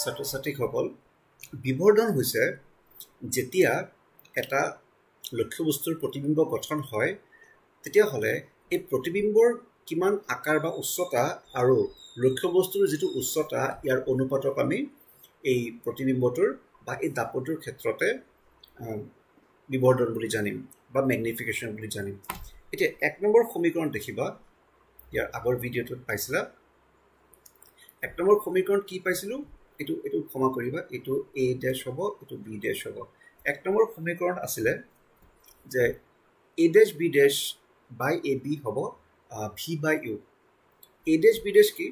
ছাত্ৰ-ছাত্ৰীসকল বিবৰ্ধন হৈছে যেতিয়া এটা লক্ষ্যবস্তুৰ প্ৰতিবিম্ব গঠন হয় তেতিয়া হলে এই প্ৰতিবিম্বৰ কিমান আকাৰ বা উচ্চতা আৰু লক্ষ্যবস্তুৰ যেটো উচ্চতা ইয়াৰ অনুপাতক আমি এই প্ৰতিবিম্বটোৰ বা এই দাপটোৰ ক্ষেত্ৰতে বিবৰ্ধন বুলি জানিম বা ম্যাগনিফিকেশন বুলি জানিম এতিয়া এক নম্বৰ সমীকৰণ দেখিবা ইয়াৰ আগৰ ভিডিওটোত পাইছিলা এক নম্বৰ সমীকৰণ কি পাইছিলো এটো ক্ষমা কৰিবা এটো a ড্যাশ হ'ব এটো b ড্যাশ হ'ব এক নম্বৰ সমীকৰণ আছিল যে a dash b dash by ab হ'ব v by u a dash b dash কি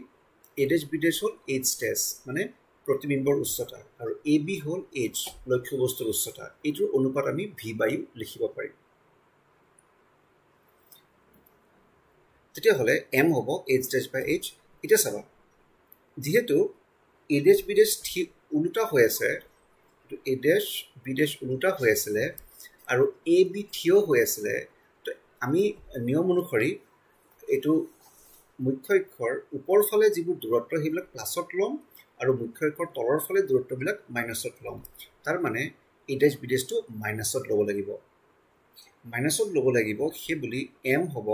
a dash b dash hall h dash মানে প্ৰতিবিম্বৰ উচ্চতা আৰু ab হল h লক্ষ্যবস্তুৰ উচ্চতা এটোৰ অনুপাত আমি v by u লিখিব পাৰিম তেতিয়া হলে m হ'ব h dash by h এটা চাবা যেহেতু a dash b dash উল্টা হৈ আছে তো a dash b dash উল্টা হৈ আছিল আৰু a b থিয় হৈ আছিল তো আমি নিয়ম অনুসৰি এটো মুখ্য অক্ষৰ ওপৰ ফালে যিবোৰ দূৰত্ব হেবিলাক প্লাসত লম আৰু মুখ্য অক্ষৰ তলৰ ফালে দূৰত্ববিলাক মাইনাসত লম তাৰ মানে a dash b dash টো মাইনাসত লব লাগিব সেই বুলি m হ'ব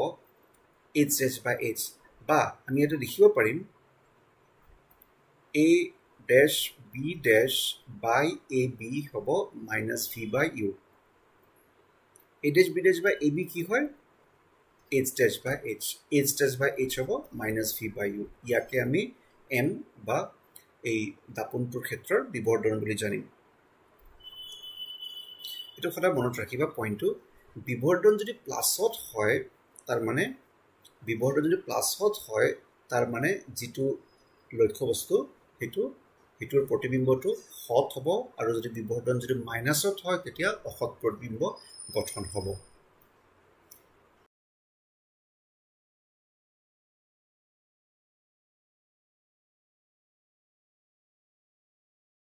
h dash by h বা আমি এটা লিখিব পাৰিম a dash b dash by ab হ'ব minus v by u a dash b dash by ab কি হয় h dash by h হ'ব minus v by u ইয়াকে আমি m বা এই দাপনটোৰ ক্ষেত্ৰৰ বিবৰ্ধন বুলি জানিম এটো কথা মনত ৰাখিবা পইণ্টটো বিবৰ্ধন যদি প্লাসত হয় তাৰ মানে বিবৰ্ধন যদি প্লাসত হয় তাৰ মানে যেটো লক্ষ্যবস্তু হেতুৰ প্ৰতিবিম্বটো হট হ'ব আৰু যদি বিবৰ্ধন যদি মাইনাসত হয় তেতিয়া অহট প্ৰতিবিম্ব গঠন হ'ব